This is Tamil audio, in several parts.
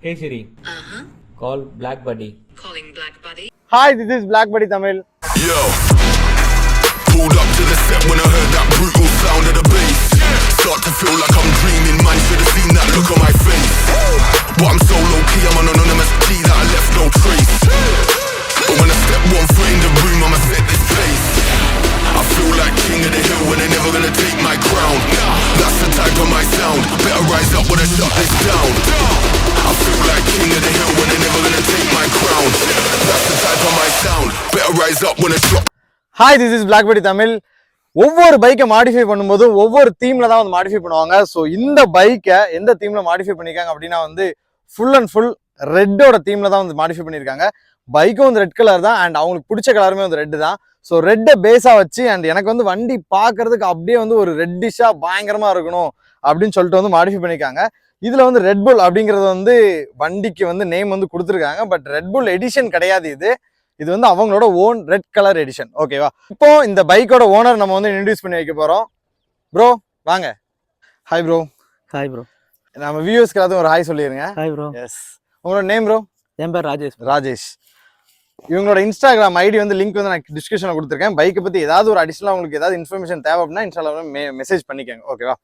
Hey Siri. Call Black Buddy. Calling Black Buddy. Hi, this is Black Buddy Tamil. Yo, pulled up to the set when I heard that brutal sound of the bass. Start to feel like I'm dreaming, man, should have seen that look on my face. But I'm so low-key, I'm an anonymous G that I left no trace. But when I step 1 foot in the room, I'ma set this pace. I feel like king of the hill when they're never gonna take my crown. That's the type of my sound, better rise up when I shut this down. I feel like king of the hill when they're never gonna take my crown. That's the type of my sound, better rise up when I shut. Hi, this is Black Buddy Tamil. ஒவ்வொரு பைக்கை மாடிஃபை பண்ணும்போது ஒவ்வொரு தீம்ல தான் வந்து மாடிஃபை பண்ணுவாங்க. ஸோ இந்த பைக்கை எந்த தீம்ல மாடிஃபை பண்ணியிருக்காங்க அப்படின்னா வந்து ஃபுல் அண்ட் ஃபுல் ரெட்டோட தீம்ல தான் வந்து மாடிஃபை பண்ணியிருக்காங்க. பைக்கும் வந்து ரெட் கலர் தான் அண்ட் அவங்களுக்கு பிடிச்ச கலருமே வந்து ரெட்டு தான். ஸோ ரெட்டை பேஸாக வச்சு அண்ட் எனக்கு வந்து வண்டி பார்க்கறதுக்கு அப்படியே வந்து ஒரு ரெட்டிஷாக பயங்கரமாக இருக்கணும் அப்படின்னு சொல்லிட்டு வந்து மாடிஃபை பண்ணியிருக்காங்க. இதில் வந்து ரெட்புல் அப்படிங்கிறது வந்து வண்டிக்கு வந்து நேம் வந்து கொடுத்துருக்காங்க. பட் ரெட்புல் எடிஷன் கிடையாது இது வந்து அவங்களோட ஓன் ரெட் கலர் எடிஷன். ஓகேவா? இப்போ இந்த பைக்கோட ஓனர் நம்ம வந்து இன்ட்ரடியூஸ் பண்ணி வைக்க போகிறோம். ப்ரோ வாங்க. Hi bro. Hi bro. நம்ம வியூவர்ஸ்க்கு எல்லாத்தையும் ஒரு ஹாய் சொல்லிடுங்க. Hi bro. எஸ். உங்களோட நேம் ப்ரோ? என் பேர் ராஜேஷ். ராஜேஷ். இவங்களோட இன்ஸ்டாகிராம் ஐடி வந்து லிங்க் வந்து நான் டிஸ்கிரிப்ஷனில் கொடுத்துருக்கேன். பைக்கை பற்றி ஏதாவது ஒரு அடிஷனலாக உங்களுக்கு ஏதாவது இன்ஃபர்மேஷன் தேவை அப்படின்னா இன்ஸ்டாகிராம் மெசேஜ் பண்ணிக்கோங்க. ஓகேவா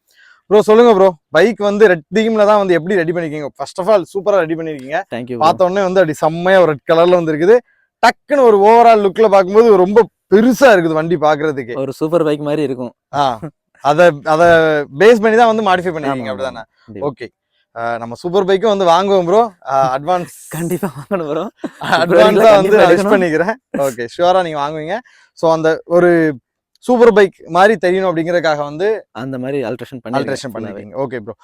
ப்ரோ? சொல்லுங்க ப்ரோ, பைக் வந்து ரெட் தீம்ல தான் வந்து எப்படி ரெடி பண்ணிருக்கீங்க? ஃபர்ஸ்ட் ஆஃப் ஆல் சூப்பரா ரெடி பண்ணிருக்கீங்க. தேங்க்யூ. பார்த்த உடனே வந்து அப்படி செம்மையா ஒரு ரெட் கலர்ல வந்து இருக்குது. டக்குன்னு ஒரு ஓவரால் லுக்ல பார்க்கும்போது ரொம்ப பெருசா இருக்குது வண்டி பாக்குறதுக்கு. ஒரு சூப்பர் பைக் மாதிரி இருக்கும். அத பேஸ் பண்ணி தான் வந்து மாடிஃபை பண்ணிருக்கீங்க அப்படிதானே? ஓகே. நம்ம சூப்பர் பைக்கும் வந்து வாங்குவோம் ப்ரோ. அட்வான்ஸ் கண்டிப்பா வாங்கணும் ப்ரோ. அட்வான்ஸா வந்து விஷ் பண்ணிக்கிறேன். ஓகே, ஷூரா நீங்க வாங்குவீங்க. ஸோ அந்த ஒரு சூப்பர் பைக் மாதிரி தெரியணும் அப்படிங்கறதுக்காக வந்து அந்த மாதிரி ஆல்ட்ரேஷன் பண்ணிருக்கீங்க. Okay bro.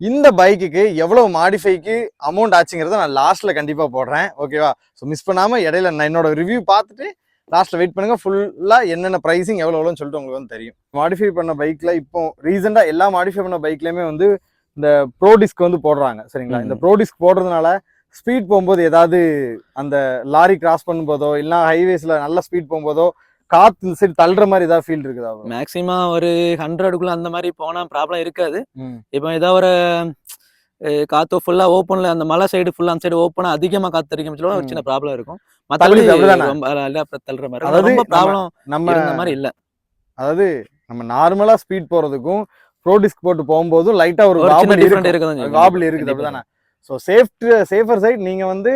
இந்த பைக்குக்கு எவ்வளவு மாடிஃபைக்கு அமௌண்ட் ஆச்சுங்கிறத நான் லாஸ்ட்ல கண்டிப்பா போடுறேன். ஓகேவா? ஸோ மிஸ் பண்ணாம இடையில நான் என்னோட ரிவ்யூ பார்த்துட்டு லாஸ்ட்ல வெயிட் பண்ணுங்க. ஃபுல்லா என்னென்ன ப்ரைஸிங் எவ்வளோன்னு சொல்லிட்டு உங்களுக்கு வந்து தெரியும். மாடிஃபை பண்ண பைக்ல இப்போ ரீசெண்டா எல்லா மாடிஃபை பண்ண பைக்லயுமே வந்து இந்த ப்ரோ டிஸ்க் வந்து போடுறாங்க. சரிங்களா? இந்த ப்ரோ டிஸ்க் போடுறதுனால ஸ்பீட் போகும்போது ஏதாவது அந்த லாரி கிராஸ் பண்ணும்போதோ இல்லைன்னா ஹைவேஸ்ல நல்ல ஸ்பீட் போகும்போதோ காத்து இந்த சைடு தள்ளுற மாதிரி ஏதாவது ஃபீல் இருக்குதா? மேக்ஸிமம் ஒரு 100க்குள்ள அந்த மாதிரி போனா ப்ராப்ளம் இருக்காது. இப்போ ஏதாவது ஒரு காத்து ஃபுல்லா ஓப்பன்ல அந்த மலை சைடு ஃபுல்லா அந்த சைடு ஓப்பனா அதிகமா காத்து அடிக்கும் ஒரு சின்ன ப்ராப்ளம் இருக்கும். மத்தபடி தள்ளுற மாதிரி ரொம்ப ப்ராப்ளம் நம்ம இந்த மாதிரி இல்ல. அதாவது நம்ம நார்மலா ஸ்பீட் போறதுக்கும் ப்ரோ டிஸ்க் போட்டு போகும்போது லைட்டா ஒரு வாபிள் இருக்குது அப்படிதானே? ஸோ சேஃபர் சைட் நீங்க வந்து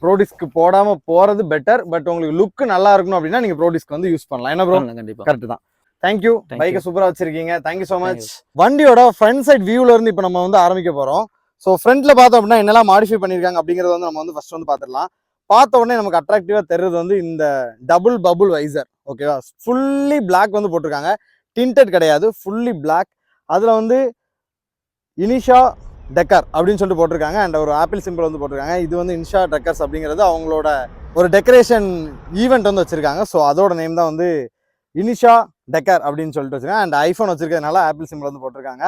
ப்ரோ டிஸ்க் போடாம போறது பெட்டர். பட் உங்களுக்கு லுக் நல்லா இருக்கணும் அப்படின்னா நீங்க ப்ரோ டிஸ்க் வந்து யூஸ் பண்ணலாம். என்ன ப்ரோ? கண்டிப்பா. கரெக்ட் தான். தேங்க்யூ. பைக்கை சூப்பரா வச்சிருக்கீங்க. Thank you so much. வண்டியோட ஃப்ரண்ட் சைட் வியூல இருந்து இப்போ நம்ம வந்து ஆரம்பிக்க போறோம். ஸோ ஃப்ரண்ட்ல பார்த்தோம் அப்படின்னா என்னெல்லாம் மாடிஃபை பண்ணிருக்காங்க அப்படிங்கறத வந்து நம்ம வந்து ஃபர்ஸ்ட் வந்து பார்த்துடலாம். பார்த்த உடனே நமக்கு அட்ராக்டிவா தெரிறது வந்து இந்த டபுள் பபுள் வைசர். ஓகேவா? ஃபுல்லி பிளாக் வந்து போட்டிருக்காங்க. டிண்டட் கிடையாது, ஃபுல்லி பிளாக். அதுல வந்து இனிஷா டெக்கர் அப்படின்னு சொல்லிட்டு போட்டிருக்காங்க அண்ட் ஒரு ஆப்பிள் சிம்பிள் வந்து போட்டிருக்காங்க. இது வந்து இன்ஷா டெக்கர்ஸ் அப்படிங்கிறது அவங்களோட ஒரு டெக்கரேஷன் ஈவெண்ட் வந்து வச்சிருக்காங்க. ஸோ அதோட நேம் தான் வந்து இனிஷா டெக்கர் அப்படின்னு சொல்லிட்டு வச்சிருக்காங்க. அண்ட் ஐஃபோன் வச்சிருக்கிறதுனால ஆப்பிள் சிம்பிள் வந்து போட்டிருக்காங்க.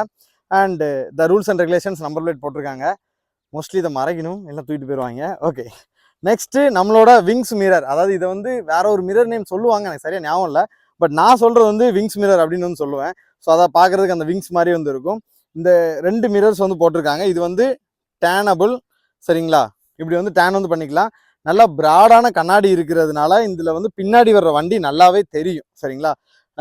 And the rules and regulations number plate போட்டிருக்காங்க. மோஸ்ட்லி இதை மறைக்கணும், எல்லாம் தூக்கிட்டு போயிடுவாங்க. ஓகே, நெக்ஸ்ட் நம்மளோட விங்ஸ் மிரர். அதாவது இதை வந்து வேற ஒரு மிரர் நேம் சொல்லுவாங்க, எனக்கு சரியா ஞாபகம் இல்லை. பட் நான் சொல்றது வந்து விங்ஸ் மிரர் அப்படின்னு வந்து சொல்லுவேன். ஸோ அதை பார்க்கறதுக்கு அந்த விங்ஸ் மாதிரி வந்து இருக்கும். இந்த 2 மிரர்ஸ் வந்து போட்டிருக்காங்க. இது வந்து டேனபிள். சரிங்களா? இப்படி வந்து டேன் வந்து பண்ணிக்கலாம். நல்லா பிராடான கண்ணாடி இருக்கிறதுனால இதுல வந்து பின்னாடி வர்ற வண்டி நல்லாவே தெரியும். சரிங்களா?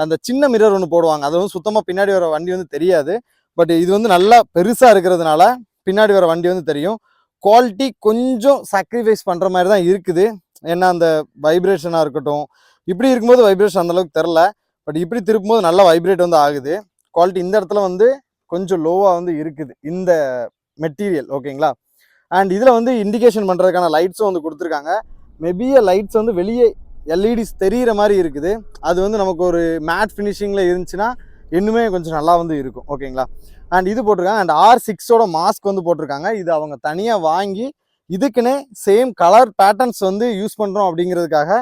அந்த சின்ன மிரர் ஒன்று போடுவாங்க, அது வந்து சுத்தமா பின்னாடி வர வண்டி வந்து தெரியாது. பட் இது வந்து நல்லா பெருசா இருக்கிறதுனால பின்னாடி வர வண்டி வந்து தெரியும். குவாலிட்டி கொஞ்சம் சாக்ரிஃபைஸ் பண்ற மாதிரி தான் இருக்குது. ஏன்னா அந்த வைப்ரேஷனா இருக்கட்டும், இப்படி இருக்கும்போது வைப்ரேஷன் அந்த அளவுக்கு தெரில. பட் இப்படி திருப்பும்போது நல்லா வைப்ரேட் வந்து ஆகுது. குவாலிட்டி இந்த இடத்துல வந்து கொஞ்சம் லோவா வந்து இருக்குது இந்த மெட்டீரியல். ஓகேங்களா? அண்ட் இதுல வந்து இண்டிகேஷன் பண்றதுக்கான லைட்ஸும் வந்து கொடுத்துருக்காங்க. மேபி லைட்ஸ் வந்து வெளியே எல்இடிஸ் தெரிகிற மாதிரி இருக்குது. அது வந்து நமக்கு ஒரு மேட் ஃபினிஷிங்ல இருந்துச்சுன்னா இன்னுமே கொஞ்சம் நல்லா வந்து இருக்கும். ஓகேங்களா? அண்ட் இது போட்டிருக்காங்க. அண்ட் R6ஓட மாஸ்க் வந்து போட்டிருக்காங்க. இது அவங்க தனியா வாங்கி இதுக்குன்னே சேம் கலர் பேட்டர்ன்ஸ் வந்து யூஸ் பண்றோம் அப்படிங்கிறதுக்காக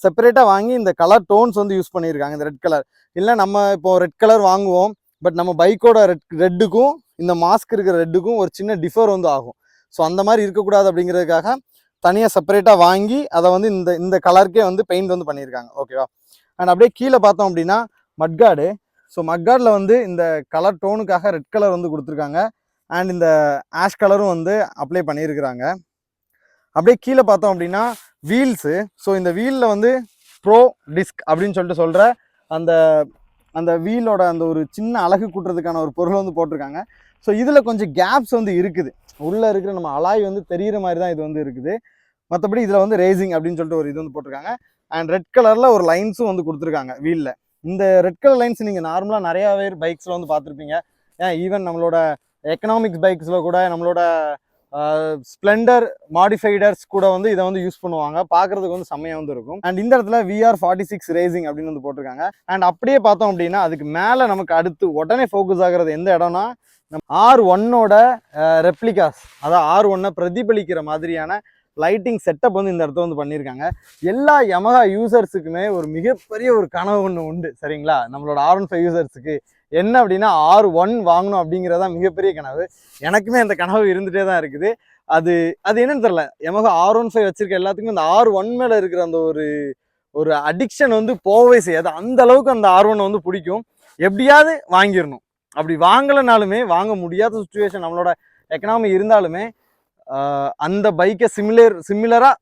செப்பரேட்டா வாங்கி இந்த கலர் டோன்ஸ் வந்து யூஸ் பண்ணியிருக்காங்க. இந்த ரெட் கலர் இல்லை நம்ம இப்போ ரெட் கலர் வாங்குவோம், பட் நம்ம பைக்கோட ரெட்டுக்கும் இந்த மாஸ்க் இருக்கிற ரெட்டுக்கும் ஒரு சின்ன டிஃபர் வந்து ஆகும். ஸோ அந்த மாதிரி இருக்கக்கூடாது அப்படிங்கிறதுக்காக தனியாக செப்பரேட்டாக வாங்கி அதை வந்து இந்த கலருக்கே வந்து பெயிண்ட் வந்து பண்ணியிருக்காங்க. ஓகேவா? அண்ட் அப்படியே கீழே பார்த்தோம் அப்படின்னா மட்கார்டு. ஸோ மட்கார்டில் வந்து இந்த கலர் டோனுக்காக ரெட் கலர் வந்து கொடுத்துருக்காங்க. அண்ட் இந்த ஆஷ் கலரும் வந்து அப்ளை பண்ணியிருக்கிறாங்க. அப்படியே கீழே பார்த்தோம் அப்படின்னா வீல்ஸு. ஸோ இந்த வீலில் வந்து ப்ரோ டிஸ்க் அப்படின்னு சொல்லிட்டு சொல்கிற அந்த அந்த வீலோட அந்த ஒரு சின்ன அழகு கூட்டுறதுக்கான ஒரு பொருள் வந்து போட்டிருக்காங்க. ஸோ இதில் கொஞ்சம் கேப்ஸ் வந்து இருக்குது, உள்ளே இருக்கிற நம்ம அலாய் வந்து தெரிகிற மாதிரி தான் இது வந்து இருக்குது. மற்றபடி இதில் வந்து ரேசிங் அப்படின்னு சொல்லிட்டு ஒரு இது வந்து போட்டிருக்காங்க. அண்ட் ரெட் கலரில் ஒரு லைன்ஸும் வந்து கொடுத்துருக்காங்க வீலில். இந்த ரெட் கலர் லைன்ஸ் நீங்கள் நார்மலாக நிறையாவே பைக்ஸில் வந்து பார்த்துருப்பீங்க. ஏன் ஈவன் நம்மளோட எக்கனாமிக்ஸ் பைக்ஸில் கூட நம்மளோட ஸ்ப்ளெண்டர் மாடிஃபைடர்ஸ் கூட வந்து இதை வந்து யூஸ் பண்ணுவாங்க, பார்க்குறதுக்கு வந்து செம்மையாக வந்து இருக்கும். அண்ட் இந்த இடத்துல VR46 ரேசிங் அப்படின்னு வந்து போட்டிருக்காங்க. அண்ட் அப்படியே பார்த்தோம் அப்படின்னா அதுக்கு மேலே நமக்கு அடுத்து உடனே ஃபோக்கஸ் ஆகிறது எந்த இடம்னா நம்ம R1ஓட ரெப்ளிகாஸ், அதாவது R1 பிரதிபலிக்கிற மாதிரியான லைட்டிங் செட்டப் வந்து இந்த இடத்துல வந்து பண்ணியிருக்காங்க. எல்லா யமஹா யூசர்ஸுக்குமே ஒரு மிகப்பெரிய ஒரு கனவு ஒன்று உண்டு சரிங்களா. நம்மளோட R15 யூசர்ஸுக்கு என்ன அப்படின்னா R1 வாங்கணும் அப்படிங்கிறதான் மிகப்பெரிய கனவு. எனக்குமே அந்த கனவு இருந்துகிட்டே தான் இருக்குது. அது என்னன்னு தெரியல, யமஹா R15 வச்சிருக்க எல்லாத்துக்குமே அந்த R1 மேலே இருக்கிற அந்த ஒரு அடிக்ஷன் வந்து போகவே செய்யாது. அந்த அளவுக்கு அந்த R1 வந்து பிடிக்கும். எப்படியாவது வாங்கிடணும். அப்படி வாங்கலைனாலுமே, வாங்க முடியாத சுச்சுவேஷன் நம்மளோட எக்கனாமி இருந்தாலுமே அந்த பைக்கை சிமிலராக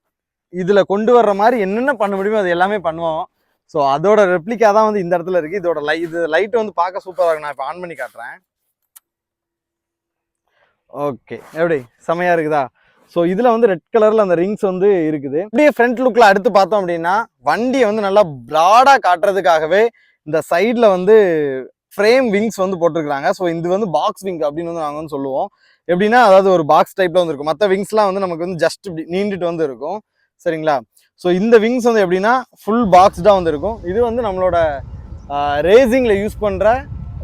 இதில் கொண்டு வர்ற மாதிரி என்னென்ன பண்ண முடியுமோ அது எல்லாமே பண்ணுவோம். ஸோ அதோட ரெப்ளிகா தான் வந்து இந்த இடத்துல இருக்குது. இதோட இது லைட் வந்து பார்க்க சூப்பராக இருக்கும். நான் இப்போ ஆன் பண்ணி காட்டுறேன். ஓகே, எப்படி செமையாக இருக்குதா? ஸோ இதில் வந்து ரெட் கலரில் அந்த ரிங்ஸ் வந்து இருக்குது. இப்படியே ஃப்ரண்ட் லுக்கில் அடுத்து பார்த்தோம் அப்படின்னா வண்டியை வந்து நல்லா ப்ராடாக காட்டுறதுக்காகவே இந்த சைடில் வந்து ஃப்ரேம் விங்ஸ் வந்து போட்டிருக்கிறாங்க. ஸோ இது வந்து பாக்ஸ் விங் அப்படின்னு வந்து நாங்கள் வந்து சொல்லுவோம். எப்படின்னா அதாவது ஒரு பாக்ஸ் டைப்பில் வந்து இருக்கும். மற்ற விங்ஸ்லாம் வந்து நமக்கு வந்து ஜஸ்ட் இப்படி நீண்டுட்டு வந்து இருக்கும் சரிங்களா. ஸோ இந்த விங்ஸ் வந்து எப்படின்னா ஃபுல் பாக்ஸ்டாக வந்து இருக்கும். இது வந்து நம்மளோட ரேசிங்கில் யூஸ் பண்ணுற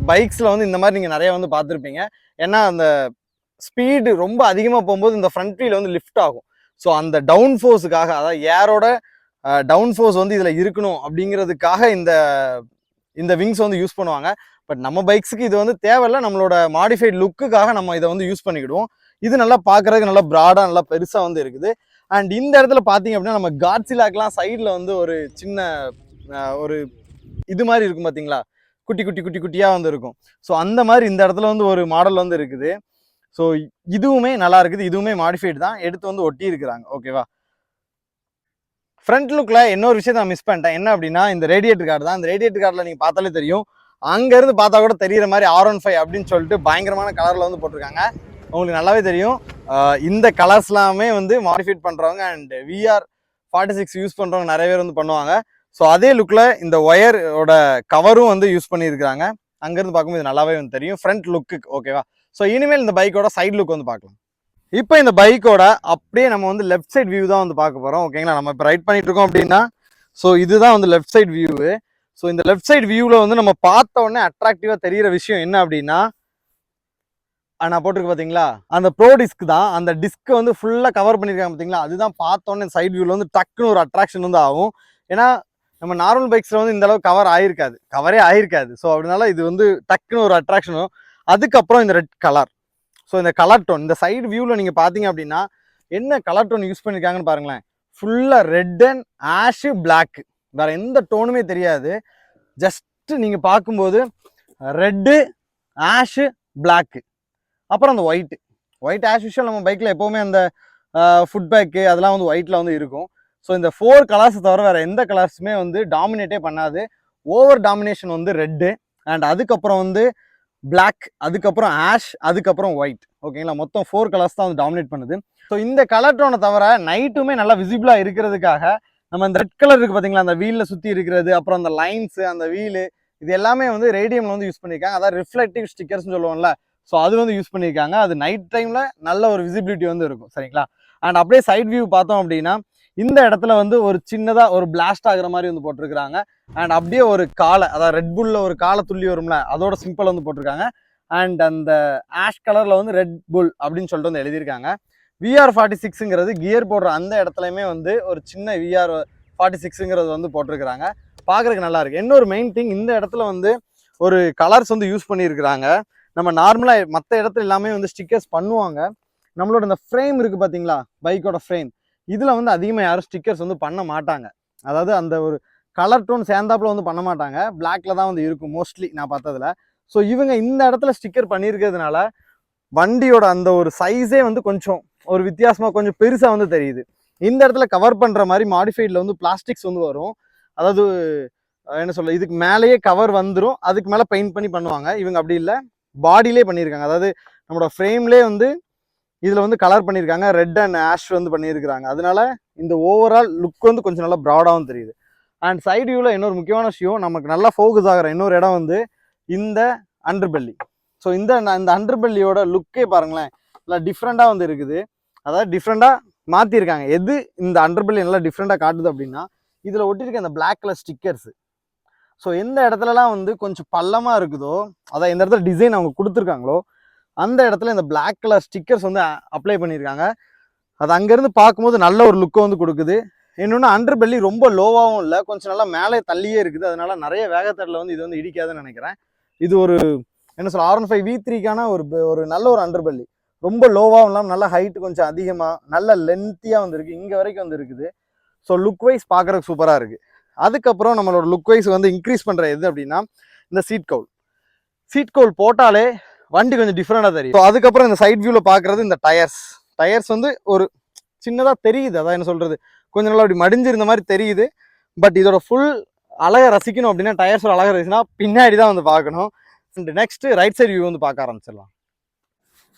பைக்ஸில் வந்து இந்த மாதிரி நீங்கள் நிறையா வந்து பார்த்துருப்பீங்க. ஏன்னா அந்த ஸ்பீடு ரொம்ப அதிகமாக போகும்போது இந்த ஃப்ரண்ட் வீல் வந்து லிஃப்ட் ஆகும். ஸோ அந்த டவுன் ஃபோர்ஸுக்காக, அதாவது ஏரோட டவுன் ஃபோர்ஸ் வந்து இதில் இருக்கணும் அப்படிங்கிறதுக்காக இந்த விங்ஸ் வந்து யூஸ் பண்ணுவாங்க. பட் நம்ம பைக்ஸுக்கு இது வந்து தேவையில்லை. நம்மளோட மாடிஃபைட் லுக்குக்காக நம்ம இதை வந்து யூஸ் பண்ணிக்கிடுவோம். இது நல்லா பார்க்குறதுக்கு நல்லா ப்ராடாக நல்லா பெருசாக வந்து இருக்குது. அண்ட் இந்த இடத்துல பார்த்தீங்க அப்படின்னா நம்ம காட்ஸிலாக்கெலாம் சைடில் வந்து ஒரு சின்ன ஒரு இது மாதிரி இருக்கும் பார்த்தீங்களா, குட்டி குட்டி குட்டி குட்டியாக வந்து இருக்கும். ஸோ அந்த மாதிரி இந்த இடத்துல வந்து ஒரு மாடல் வந்து இருக்குது. ஸோ இதுவுமே நல்லா இருக்குது. இதுவுமே மாடிஃபைடு தான், எடுத்து வந்து ஒட்டி இருக்கிறாங்க. ஓகேவா. ஃப்ரண்ட் லுக்கில் இன்னொரு விஷயத்தை நான் மிஸ் பண்ணிட்டேன். என்ன அப்படின்னா இந்த ரேடியேட்டர் கார்டு தான். இந்த ரேடியேட்டர் கார்டில் நீங்கள் பார்த்தாலே தெரியும், அங்கேருந்து பார்த்தா கூட தெரிகிற மாதிரி R15 அப்படின்னு சொல்லிட்டு பயங்கரமான கலரில் வந்து போட்டிருக்காங்க. உங்களுக்கு நல்லாவே தெரியும். இந்த கலர்ஸ்லாமே வந்து மாடிஃபைட் பண்ணுறவங்க அண்ட் VR46 யூஸ் பண்ணுறவங்க நிறைய பேர் வந்து பண்ணுவாங்க. ஸோ அதே லுக்கில் இந்த ஒயரோட கவரும் வந்து யூஸ் பண்ணியிருக்கிறாங்க. அங்கேருந்து பார்க்கும்போது நல்லாவே வந்து தெரியும் ஃப்ரண்ட் லுக்கு. ஓகேவா. ஸோ இனிமேல் இந்த பைக்கோட சைட் லுக் வந்து பார்க்கலாம். இப்போ இந்த பைக்கோட அப்படியே நம்ம வந்து லெஃப்ட் சைட் வியூ தான் வந்து பார்க்க போகிறோம். ஓகேங்களா. நம்ம இப்போ ரைட் பண்ணிட்டு இருக்கோம் அப்படின்னா ஸோ இதுதான் வந்து லெஃப்ட் சைட் வியூவு. ஸோ இந்த லெஃப்ட் சைட் வியூவில் வந்து நம்ம பார்த்த உடனே அட்ராக்டிவாக தெரிகிற விஷயம் என்ன அப்படின்னா, நான் போட்டிருக்கு பார்த்தீங்களா அந்த ப்ரோ டிஸ்க் தான். அந்த டிஸ்க் வந்து ஃபுல்லாக கவர் பண்ணியிருக்காங்க பார்த்தீங்களா. அதுதான் பார்த்தோன்னே சைட் வியூவில் வந்து டக்குன்னு ஒரு அட்ராக்ஷன் வந்து ஆகும். ஏன்னா நம்ம நார்மல் பைக்ஸில் வந்து இந்த அளவுக்கு கவரே ஆயிருக்காது. ஸோ அதனால இது வந்து டக்குன்னு ஒரு அட்ராக்ஷனும். அதுக்கப்புறம் இந்த ரெட் கலர். ஸோ இந்த கலர் டோன் இந்த சைடு வியூவில் நீங்கள் பார்த்தீங்க அப்படின்னா என்ன கலர் டோன் யூஸ் பண்ணியிருக்காங்கன்னு பாருங்களேன். ஃபுல்லாக ரெட் அண்ட் ஆஷு பிளாக், வேற எந்த டோனுமே தெரியாது. ஜஸ்ட் நீங்கள் பார்க்கும்போது ரெட்டு ஆஷு பிளாக்கு, அப்புறம் அந்த ஒயிட் ஆஷ் யூஷுவல் நம்ம பைக்கில் எப்போவுமே அந்த ஃபுட் பேக்கு அதெல்லாம் வந்து ஒயிட்டில் வந்து இருக்கும். ஸோ இந்த 4 கலர்ஸை தவிர வேறு எந்த கலர்ஸுமே வந்து டாமினேட்டே பண்ணாது. ஓவர் டாமினேஷன் வந்து ரெட்டு அண்ட் அதுக்கப்புறம் வந்து பிளாக், அதுக்கப்புறம் ஆஷ், அதுக்கப்புறம் ஒயிட். ஓகேங்களா. மொத்தம் 4 கலர்ஸ் தான் வந்து டாமினேட் பண்ணுது. ஸோ இந்த கலர் டோனை தவிர நைட்டுமே நல்லா விசிபிளாக இருக்கிறதுக்காக நம்ம இந்த ரெட் கலர் இருக்குது பார்த்தீங்களா, அந்த வீலில் சுற்றி இருக்கிறது, அப்புறம் அந்த லைன்ஸு, அந்த வீலு, இது எல்லாமே வந்து ரேடியமில் வந்து யூஸ் பண்ணியிருக்காங்க. அதாவது ரிஃப்ளெக்டிவ் ஸ்டிக்கர்ஸ்னு சொல்லுவோம்ல. ஸோ அது வந்து யூஸ் பண்ணியிருக்காங்க. அது நைட் டைமில் நல்ல ஒரு விசிபிலிட்டி வந்து இருக்கும் சரிங்களா. அண்ட் அப்படியே சைட் வியூ பார்த்தோம் அப்படின்னா இந்த இடத்துல வந்து ஒரு சின்னதாக ஒரு பிளாஸ்ட் ஆகுற மாதிரி வந்து போட்டிருக்கிறாங்க. அண்ட் அப்படியே ஒரு காலை, அதாவது ரெட் புல்ல ஒரு காலை துள்ளி வரும்ல, அதோட சிம்பிள் வந்து போட்டிருக்காங்க. அண்ட் அந்த ஆஷ் கலரில் வந்து ரெட் புல் அப்படின்னு சொல்லிட்டு வந்து எழுதியிருக்காங்க. VR46ங்கிறது கியர் போடுற அந்த இடத்துலையுமே வந்து ஒரு சின்ன VR46ங்கிறது வந்து போட்டிருக்கிறாங்க. பார்க்குறதுக்கு நல்லா இருக்கு. இன்னொரு மெயின் திங், இந்த இடத்துல வந்து ஒரு கலர்ஸ் வந்து யூஸ் பண்ணியிருக்கிறாங்க. நம்ம நார்மலாக மற்ற இடத்துல எல்லாமே வந்து ஸ்டிக்கர்ஸ் பண்ணுவாங்க. நம்மளோட இந்த ஃப்ரேம் இருக்குது பார்த்தீங்களா, பைக்கோட ஃப்ரேம், இதில் வந்து அதிகமாக யாரும் ஸ்டிக்கர்ஸ் வந்து பண்ண மாட்டாங்க. அதாவது அந்த ஒரு கலர் டோன் சேர்ந்தாப்புல வந்து பண்ண மாட்டாங்க. பிளாக்ல தான் வந்து இருக்கும் மோஸ்ட்லி நான் பார்த்ததில். ஸோ இவங்க இந்த இடத்துல ஸ்டிக்கர் பண்ணியிருக்கிறதுனால வண்டியோட அந்த ஒரு சைஸே வந்து கொஞ்சம் ஒரு வித்தியாசமாக கொஞ்சம் பெருசாக வந்து தெரியுது. இந்த இடத்துல கவர் பண்ணுற மாதிரி மாடிஃபைடில் வந்து பிளாஸ்டிக்ஸ் வந்து வரும். அதாவது என்ன சொல்ல, இதுக்கு மேலேயே கவர் வந்துடும், அதுக்கு மேலே பெயிண்ட் பண்ணி பண்ணுவாங்க. இவங்க அப்படி இல்லை, பாடியிலே பண்ணியிருக்காங்க. அதாவது நம்மளோட ஃப்ரேம்லேயே வந்து இதில் வந்து கலர் பண்ணியிருக்காங்க, ரெட் அண்ட் ஆஷ் வந்து பண்ணியிருக்கிறாங்க. அதனால இந்த ஓவரால் லுக் வந்து கொஞ்சம் நல்லா ப்ராடாகவும் தெரியுது. அண்ட் சைடு வியூவில் இன்னொரு முக்கியமான விஷயம், நமக்கு நல்லா ஃபோக்கஸ் ஆகிற இன்னொரு இடம் வந்து இந்த அண்டர்பெல்லி. ஸோ இந்த அண்டர்பெல்லியோட லுக்கே பாருங்களேன், நல்லா டிஃப்ரெண்ட்டாக வந்து இருக்குது. அதாவது டிஃப்ரெண்ட்டாக மாற்றிருக்காங்க. எது இந்த அண்டர்பெல்லி நல்லா டிஃப்ரெண்ட்டாக காட்டுது அப்படின்னா, இதில் ஒட்டியிருக்க அந்த பிளாக் கலர் ஸ்டிக்கர்ஸு. ஸோ எந்த இடத்துலலாம் வந்து கொஞ்சம் பள்ளமாக இருக்குதோ, அதான் எந்த இடத்துல டிசைன் அவங்க கொடுத்துருக்காங்களோ அந்த இடத்துல இந்த பிளாக் கலர் ஸ்டிக்கர்ஸ் வந்து அப்ளை பண்ணியிருக்காங்க. அது அங்கேருந்து பார்க்கும்போது நல்ல ஒரு லுக்கை வந்து கொடுக்குது. இன்னொன்று அண்டர்பெல்லி ரொம்ப லோவாகவும் இல்லை, கொஞ்சம் நல்லா மேலே தள்ளியே இருக்குது. அதனால நிறைய வேகத்தட்டில் வந்து இது வந்து இடிக்காதுன்னு நினைக்கிறேன். இது ஒரு என்ன சொல்ல, R15 V3க்கான ஒரு நல்ல ஒரு அண்டர்பெல்லி. ரொம்ப லோவாகவும் இல்லாமல் நல்ல ஹைட்டு கொஞ்சம் அதிகமாக நல்ல லென்த்தியாக வந்து இருக்குது, இங்கே வரைக்கும் வந்து இருக்குது. ஸோ லுக் வைஸ் பார்க்குறதுக்கு சூப்பராக இருக்குது. அதுக்கப்புறம் நம்மளோட லுக் வைஸ் வந்து இன்க்ரீஸ் பண்ணுற எது அப்படின்னா இந்த சீட் கவுல் போட்டாலே வண்டி கொஞ்சம் டிஃப்ரெண்டாக தெரியும். ஸோ அதுக்கப்புறம் இந்த சைட் வியூவில் பார்க்குறது இந்த டயர்ஸ் வந்து ஒரு சின்னதாக தெரியுது. அதான் என்ன சொல்கிறது, கொஞ்சம் நல்லா அப்படி மடிஞ்சிருந்த மாதிரி தெரியுது. பட் இதோட ஃபுல் அழகை ரசிக்கணும் அப்படின்னா, டயர்ஸோட அழகை ரசிக்கணும்னா பின்னாடி தான் வந்து பார்க்கணும். நெக்ஸ்ட் ரைட் சைடு வியூ வந்து பார்க்க ஆரம்பிச்சிடலாம்.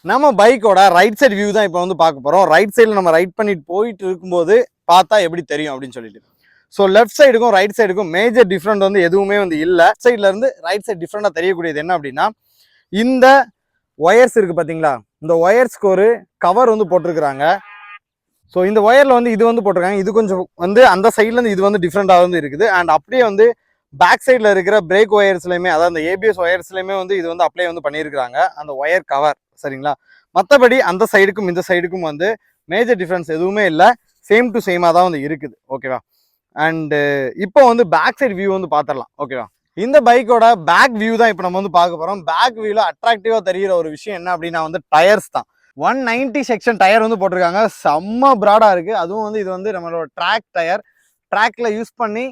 நம்ம பைக்கோட ரைட் சைடு வியூ தான் இப்போ வந்து பார்க்க போகிறோம். ரைட் சைடில் நம்ம ரைட் பண்ணிட்டு போயிட்டு இருக்கும்போது பார்த்தா எப்படி தெரியும் அப்படின்னு சொல்லிட்டு. ஸோ லெஃப்ட் சைடுக்கும் ரைட் சைடுக்கும் மேஜர் டிஃப்ரெண்ட் வந்து எதுவுமே வந்து இல்லை. சைட்ல இருந்து ரைட் சைடு டிஃப்ரெண்டாக தெரியக்கூடியது என்ன அப்படின்னா, இந்த ஒயர்ஸ் இருக்குது பார்த்தீங்களா, இந்த ஒயர்ஸ்க்கு ஒரு கவர் வந்து போட்டிருக்கிறாங்க. ஸோ இந்த ஒயரில் வந்து இது வந்து போட்டிருக்காங்க. இது கொஞ்சம் வந்து அந்த சைட்லேருந்து இது வந்து டிஃப்ரெண்டாக வந்து இருக்குது. அண்ட் அப்படியே வந்து பேக் சைடில் இருக்கிற பிரேக் ஒயர்ஸ்லையுமே, அதாவது அந்த ABS ஒயர்ஸ்லையுமே வந்து இது வந்து அப்ளை வந்து பண்ணியிருக்கிறாங்க, அந்த ஒயர் கவர். சரிங்களா? மற்றபடி அந்த சைடுக்கும் இந்த சைடுக்கும் வந்து மேஜர் டிஃப்ரென்ஸ் எதுவுமே இல்லை, சேம் டு சேமாக தான் வந்து இருக்குது. ஓகேவா? அண்டு இப்போ வந்து பேக் சைடு வியூ வந்து பார்த்துடலாம். ஓகேவா? இந்த பைக்கோட பேக் வியூ தான் இப்போ நம்ம வந்து பார்க்க போகிறோம். பேக் வியூவில் அட்ராக்டிவாக தெரிகிற ஒரு விஷயம் என்ன அப்படின்னா வந்து டயர்ஸ் தான். 190 செக்ஷன் டயர் வந்து போட்டிருக்காங்க, செம்ம ப்ராடாக இருக்குது. அதுவும் வந்து இது வந்து நம்மளோட ட்ராக் டயர், ட்ராக்ல யூஸ் பண்ணி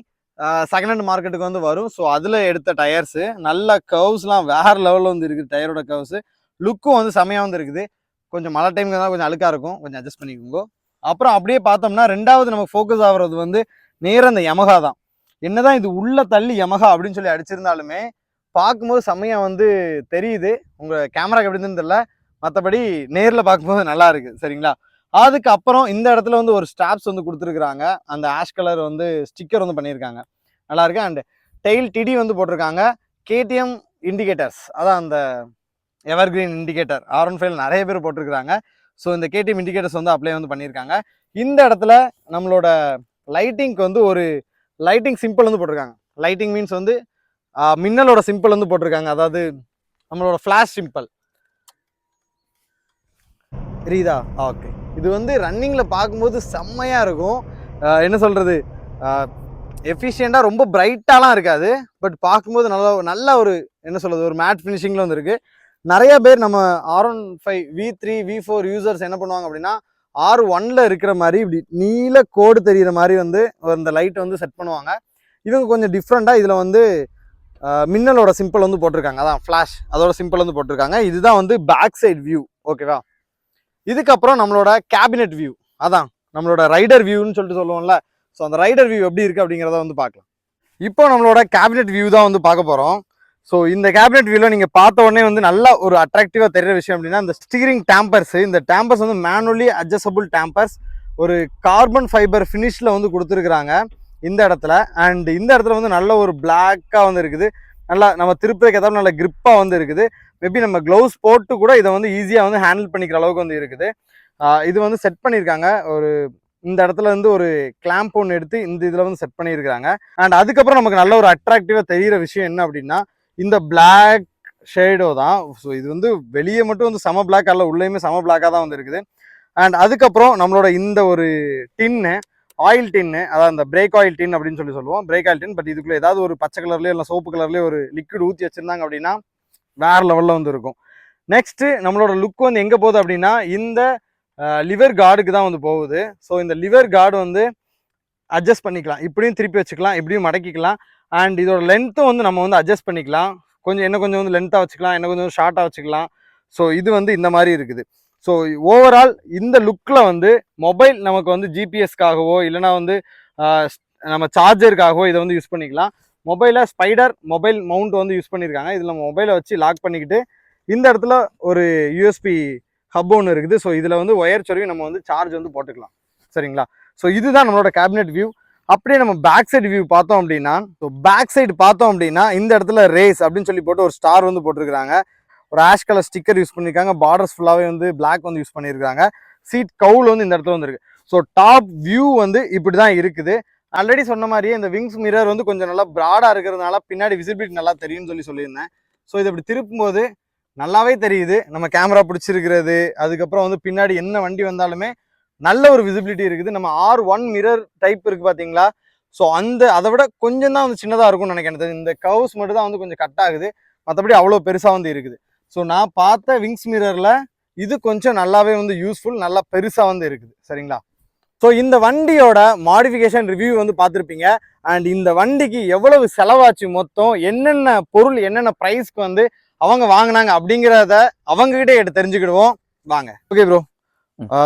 செகண்ட் ஹேண்ட் மார்க்கெட்டுக்கு வந்து வரும். ஸோ அதில் எடுத்த டயர்ஸு, நல்ல கர்வ்ஸ்லாம் வேறு லெவலில் வந்து இருக்குது. டயரோட கர்வ்ஸு லுக்கும் வந்து செம்மையாக வந்து இருக்குது. கொஞ்சம் மழை டைமுக்கு தான் கொஞ்சம் அழுக்காக இருக்கும், கொஞ்சம் அட்ஜஸ்ட் பண்ணிக்கோங்க. அப்புறம் அப்படியே பார்த்தோம்னா ரெண்டாவது நமக்கு ஃபோக்கஸ் ஆகிறது வந்து நேராக அந்த யமஹா தான். என்னதான் இது உள்ள தள்ளி யமஹா அப்படின்னு சொல்லி அடிச்சிருந்தாலுமே பார்க்கும்போது செம்மையாக வந்து தெரியுது. உங்கள் கேமராக்கு எப்படி இருந்துன்னு தெரியல, மற்றபடி நேரில் பார்க்கும்போது நல்லா இருக்குது. சரிங்களா? அதுக்கப்புறம் இந்த இடத்துல வந்து ஒரு ஸ்டாப்ஸ் வந்து கொடுத்துருக்குறாங்க. அந்த ஆஷ் கலர் வந்து ஸ்டிக்கர் வந்து பண்ணியிருக்காங்க, நல்லா இருக்கு. அண்ட் டெயில் டிடி வந்து போட்டிருக்காங்க. KTM இண்டிகேட்டர்ஸ், அதான் அந்த எவர்கிரீன் இண்டிகேட்டர் R15 நிறைய பேர் போட்டிருக்கிறாங்க. ஸோ இந்த KTM இண்டிகேட்டர்ஸ் வந்து அப்ளை வந்து பண்ணியிருக்காங்க. இந்த இடத்துல நம்மளோட லைட்டிங்க்கு வந்து ஒரு லைட்டிங் சிம்பிள் வந்து போட்டிருக்காங்க. லைட்டிங் மீன்ஸ் வந்து மின்னலோட சிம்பிள் வந்து போட்டிருக்காங்க, அதாவது நம்மளோட ஃப்ளாஷ் சிம்பிள் தெரியுதா? ஓகே, இது வந்து ரன்னிங்கில் பார்க்கும்போது செம்மையாக இருக்கும். என்ன சொல்கிறது, எஃபிஷியண்டாக ரொம்ப பிரைட்டாலாம் இருக்காது, பட் பார்க்கும்போது நல்ல ஒரு என்ன சொல்கிறது, ஒரு மேட் ஃபினிஷிங்கில் வந்து இருக்குது. நிறைய பேர் நம்ம R15 V3 V4 யூசர்ஸ் என்ன பண்ணுவாங்க அப்படின்னா, R1ல இருக்கிற மாதிரி இப்படி நீல கோடு தெரிகிற மாதிரி வந்து இந்த லைட் வந்து செட் பண்ணுவாங்க. இவங்க கொஞ்சம் டிஃப்ரெண்ட்டாக இதில் வந்து மின்னலோட சிம்பிள் வந்து போட்டிருக்காங்க, அதான் ஃப்ளாஷ், அதோட சிம்பிள் வந்து போட்டிருக்காங்க. இதுதான் வந்து பேக் சைட் வியூ. ஓகேவா? இதுக்கப்புறம் நம்மளோட கேபினெட் வியூ, அதான் நம்மளோட ரைடர் வியூன்னு சொல்லிட்டு சொல்லுவோம்ல. ஸோ அந்த ரைடர் வியூ எப்படி இருக்குது அப்படிங்கிறத வந்து பார்க்கலாம். இப்போ நம்மளோட கேபினெட் வியூ தான் வந்து பார்க்க போகிறோம். ஸோ இந்த கேபினெட் வியூவில் நீங்கள் பார்த்த உடனே வந்து நல்லா ஒரு அட்ராக்டிவாக தெரிகிற விஷயம் அப்படின்னா இந்த ஸ்டீரிங் டேம்பர்ஸ். இந்த டேம்பர்ஸ் வந்து மேனுவலி அட்ஜஸ்டபிள் டேம்பர்ஸ், ஒரு கார்பன் ஃபைபர் ஃபினிஷில் வந்து கொடுத்துருக்குறாங்க இந்த இடத்துல. அண்ட் இந்த இடத்துல வந்து நல்ல ஒரு பிளாக்காக வந்து இருக்குது, நல்லா நம்ம திருப்பதிக்கு ஏதாவது நல்ல கிரிப்பாக வந்து இருக்குது. மேபி நம்ம க்ளவுஸ் போட்டு கூட இதை வந்து ஈஸியாக வந்து ஹேண்டில் பண்ணிக்கிற அளவுக்கு வந்து இருக்குது. இது வந்து செட் பண்ணியிருக்காங்க, ஒரு இந்த இடத்துல வந்து ஒரு கிளாம்ப் ஒன்று எடுத்து இந்த இதில் வந்து செட் பண்ணியிருக்காங்க. அண்ட் அதுக்கப்புறம் நமக்கு நல்ல ஒரு அட்ராக்டிவாக தெரிகிற விஷயம் என்ன அப்படின்னா இந்த பிளாக் ஷேடோ தான். ஸோ இது வந்து வெளியே மட்டும் வந்து செம பிளாக் அல்ல, உள்ளேயுமே செம பிளாக்காக தான் வந்து இருக்குது. அண்ட் அதுக்கப்புறம் நம்மளோட இந்த ஒரு டின்னு, ஆயில் டின்னு, அதாவது இந்த பிரேக் ஆயில் டின் அப்படின்னு சொல்லுவோம், பிரேக் ஆயில் டின். பட் இதுக்குள்ளே ஏதாவது ஒரு பச்சை கலர்லேயோ இல்லை சோப்பு கலர்லேயோ ஒரு லிக்விட் ஊற்றி வச்சுருந்தாங்க அப்படின்னா வேறு லெவலில் வந்து இருக்கும். நெக்ஸ்ட்டு நம்மளோட லுக் வந்து எங்கே போகுது அப்படின்னா இந்த லிவர் கார்டுக்கு தான் வந்து போகுது. ஸோ இந்த லிவர் கார்டு வந்து அட்ஜஸ்ட் பண்ணிக்கலாம், இப்படியும் திருப்பி வச்சுக்கலாம், இப்படியும் மடக்கிக்கலாம். அண்ட் இதோட லென்த்தும் வந்து நம்ம வந்து அட்ஜஸ்ட் பண்ணிக்கலாம், கொஞ்சம் வந்து லென்த்தாக வச்சுக்கலாம், இன்னும் கொஞ்சம் ஷார்ட்டாக வச்சுக்கலாம். ஸோ இது வந்து இந்த மாதிரி இருக்குது. ஸோ ஓவரால் இந்த லுக்கில் வந்து மொபைல் நமக்கு வந்து ஜிபிஎஸ்க்காகவோ இல்லைனா வந்து நம்ம சார்ஜருக்காகவோ இதை வந்து யூஸ் பண்ணிக்கலாம். மொபைலை ஸ்பைடர் மொபைல் மவுண்ட் வந்து யூஸ் பண்ணியிருக்காங்க. இதில் நம்ம மொபைலை வச்சு லாக் பண்ணிக்கிட்டு இந்த இடத்துல ஒரு யூஎஸ்பி ஹப் ஒன்று இருக்குது. ஸோ இதில் வந்து ஒயர் சொருவி நம்ம வந்து சார்ஜ் வந்து போட்டுக்கலாம். சரிங்களா? ஸோ இதுதான் நம்மளோட கேபினெட் வியூ. அப்படியே நம்ம பேக் சைடு வியூ பார்த்தோம் அப்படின்னா, ஸோ பேக் சைடு பார்த்தோம் அப்படின்னா இந்த இடத்துல ரேஸ் அப்படின்னு சொல்லி போட்டு ஒரு ஸ்டார் வந்து போட்டிருக்காங்க. ஒரு ஆஷ் கலர் ஸ்டிக்கர் யூஸ் பண்ணியிருக்காங்க. பார்டர்ஸ் ஃபுல்லாகவே வந்து பிளாக் வந்து யூஸ் பண்ணியிருக்காங்க. சீட் கவுல் வந்து இந்த இடத்துல வந்துருக்கு. ஸோ டாப் வியூ வந்து இப்படி தான் இருக்குது. ஆல்ரெடி சொன்ன மாதிரியே இந்த விங்ஸ் மிரர் வந்து கொஞ்சம் நல்லா ப்ராடாக இருக்கிறதுனால பின்னாடி விசிபிலிட்டி நல்லா தெரியும்னு சொல்லியிருந்தேன். ஸோ இதை இப்படி திருப்பும்போது நல்லாவே தெரியுது நம்ம கேமரா பிடிச்சிருக்கிறது. அதுக்கப்புறம் வந்து பின்னாடி என்ன வண்டி வந்தாலுமே நல்ல ஒரு விசிபிலிட்டி இருக்குது. நம்ம R1 மிரர் டைப் இருக்குது பார்த்தீங்களா? ஸோ அதை விட கொஞ்சம் தான் வந்து சின்னதாக இருக்கும்னு நினைக்கிறேன். இந்த கவுஸ் மட்டும் தான் வந்து கொஞ்சம் கட் ஆகுது. மற்றபடி அவ்வளோ பெருசாக வந்து இருக்குது. ஸோ நான் பார்த்த விங்ஸ் மிரரில் இது கொஞ்சம் நல்லாவே வந்து யூஸ்ஃபுல், நல்லா பெருசாக வந்து இருக்குது. சரிங்களா? ஸோ இந்த வண்டியோட மாடிஃபிகேஷன் ரிவ்யூ வந்து பார்த்துருப்பீங்க. அண்ட் இந்த வண்டிக்கு எவ்வளவு செலவாச்சு, மொத்தம் என்னென்ன பொருள் என்னென்ன ப்ரைஸ்க்கு வந்து அவங்க வாங்கினாங்க அப்படிங்கிறத அவங்ககிட்ட எடுத்து தெரிஞ்சுக்கிடுவோம் வாங்க. ஓகே ப்ரோ,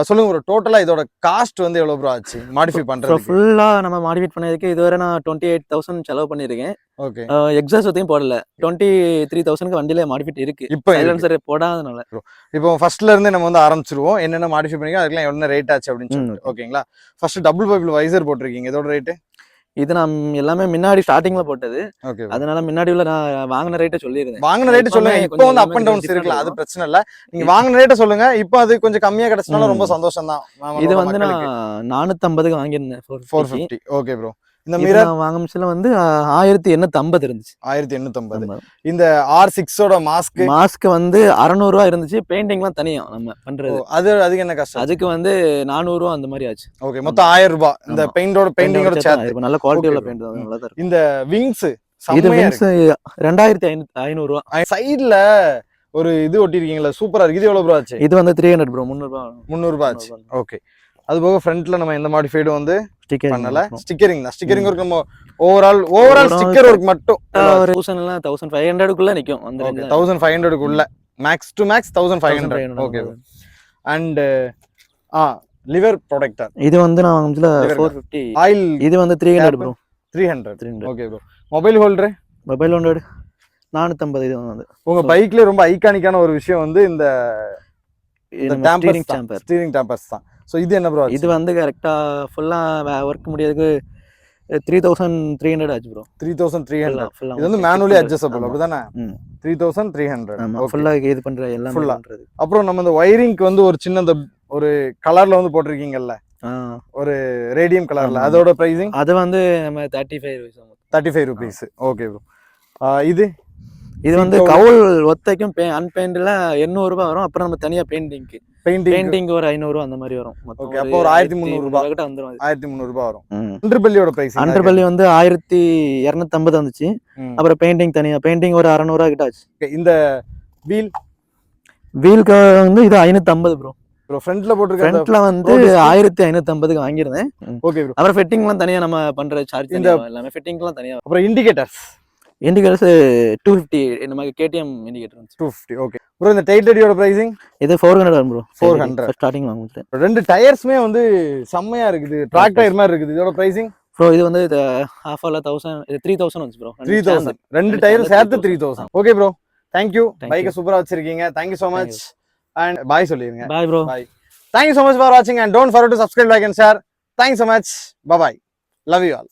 சொல்லுங்க ப்ரோ, டோட்டலா இதோட காஸ்ட் வந்து எவ்வளவு ப்ரோ ஆச்சு மாடிஃபை பண்றதுக்கு? ஃபுல்லா நம்ம மாடிஃபை பண்ணதுக்கு இதுவரை நான் 28,000 செலவு பண்ணிருக்கேன். ஓகே, எக்ஸாஸ்ட் எதையும் போடல. 23,000க்கு வண்டியில மாடிஃபை இருக்கு. இப்போ சைலன்சர் போடாதனால. இப்போ ஃபர்ஸ்ட்ல இருந்து நம்ம வந்து ஆரம்பிச்சிருவோம். என்னென்ன மாடிஃபை பண்ணிருக்கோம், அதுக்கெல்லாம் என்ன ரேட் ஆச்சு அப்படின்னு சொல்லிட்டு. ஓகேங்களா? ஃபர்ஸ்ட் டபுள் பைபிள் வைசர் போட்டிருக்கீங்க, இதோட ரேட்டு? இது நான் எல்லாமே முன்னாடி ஸ்டார்டிங்ல போட்டது. ஓகே, அதனால முன்னாடி உள்ள நான் வாங்கின ரேட்டை சொல்லியிருந்தேன். வாங்கின ரேட்டு சொல்லுங்க. இப்போ வந்து அப் அண்ட் டவுன்ஸ் இருக்கலாம், அது பிரச்சனை இல்ல. நீங்க வாங்கின ரேட்டை சொல்லுங்க. இப்போ அது கொஞ்சம் கம்மியா கிடைச்சனால ரொம்ப சந்தோஷம் தான். இது வந்து நான் 450க்கு வாங்கியிருந்தேன். 450. Okay bro. இந்த மிரர் வாங்கும்ல வந்து 1850 இருந்துச்சு. 1850. இந்த R6ஓட மாஸ்க் வந்து 600 ரூபா இருந்துச்சு. பெயிண்டிங்லாம் தனியா நம்ம பண்றது. அதுக்கு என்ன கஷ்டம்? அதுக்கு வந்து 400 ரூபா அந்த மாதிரி ஆச்சு. ஓகே, மொத்தம் 1000 ரூபாய். இந்த பெயிண்டிங்கோட சேர்த்து நல்ல குவாலிட்டி உள்ள பெயிண்ட் தான், நல்லா தான் இருக்கு. இந்த விங்ஸ் இது விங்ஸ் 2500 ரூபா. சைடுல ஒரு இது ஒட்டிருக்கீங்களா, சூப்பரா இருக்கு. இது எவ்வளவு ப்ரோ ஆச்சு? இது வந்து 300 ப்ரோ, 300 ரூபாய் ஆச்சு. ஓகே, அது போக ஃப்ரண்ட்ல நம்ம எந்த மாடிஃபைடும் வந்து பண்ணல. ஸ்டிக்கரிங் தான். ஸ்டிக்கரிங் ஒர்க் நம்ம ஓவரால் ஸ்டிக்கர் ஒர்க் மட்டும் ஒரு 1500க்குள்ள நிக்கும். அந்த 1500க்குள்ள max to max 1500. Okay. And lever protector இது வந்து நான் வாங்குனதுல 450. ஆயில் இது வந்து 300 bro. 300. Okay bro. Mobile holder 450. இது வந்து உங்க பைக்ல ரொம்ப ஐகானிக்கான ஒரு விஷயம் வந்து இந்த ஸ்டீரிங் டேம்பர்ஸ் தான். சோ இது என்ன ப்ரோ? இது வந்து கரெக்டா ஃபுல்லா வர்க் முடியதுக்கு 3300 ஆச்சு ப்ரோ. 3300. இது வந்து மேனுவலி அட்ஜஸ்டபிள் அப்படிதானே? 3300. ஆமா, ஃபுல்லா இது பண்ற எல்லாம் பண்றது. அப்புறம் நம்ம இந்த வயரிங்க்கு வந்து ஒரு சின்ன ஒரு கலர்ல வந்து போட்டிருக்கீங்கல்ல, ஒரு ரேடியம் கலர்ல, அதோட பிரைசிங் அது வந்து நம்ம 35 ரூபீஸ். Okay bro. இது வந்து கவுல் ஒத்தைக்கும் அன்பெயிண்ட்ல 800 ரூபாய் வரும். அப்புறம் நம்ம தனியா பெயிண்டிங் ஒரு 500 ரூபாய் அந்த மாதிரி வரும். ஓகே, அப்போ ஒரு 1300 ரூபாய் கிட்ட வந்துரும். 1300 ரூபாய் வரும். அண்டர்பெல்லியோட பிரைஸ்? அண்டர்பெல்லி வந்து 1250 வந்துச்சு. அப்புறம் பெயிண்டிங் ஒரு 600 ரூபாய் கிட்ட ஆச்சு. இந்த வீல்க்கு வந்து இது 550 ப்ரோ. ஃப்ரண்ட்ல போட்டுருக்க ஃப்ரண்ட்ல வந்து 1550க்கு வாங்கியிருந்தேன். Okay bro. அப்புறம் ஃபிட்டிங்லாம் தனியா நம்ம பண்ற சார்ஜ் எல்லாமே ஃபிட்டிங்லாம் தனியா. அப்புறம் இண்டிகேட்டர்ஸ் 250 நம்ம கேடிஎம் இண்டிகேட்டர் 250. Okay bro. இந்த டைட் அடியோட பிரைசிங்? இது 400 வரும் ப்ரோ. 400 ஸ்டார்டிங் வாங்குது. ரெண்டு டயர்ஸ்மே வந்து செம்மையா இருக்குது, ட்ராக் டயர் மாதிரி இருக்குது. இதோட பிரைசிங் ப்ரோ? இது வந்து half a 1000, இது 3000 வந்துச்சு ப்ரோ. 3000. ரெண்டு டயரும் சேர்த்து 3000. Okay bro, thank you. பைக்கை சூப்பரா வச்சிருக்கீங்க. Thank you so much and bye சொல்லிருங்க. Bye bro. Bye. Thank you so much for watching and don't forget to subscribe, like and share. Thanks so much. Bye bye. Love you all.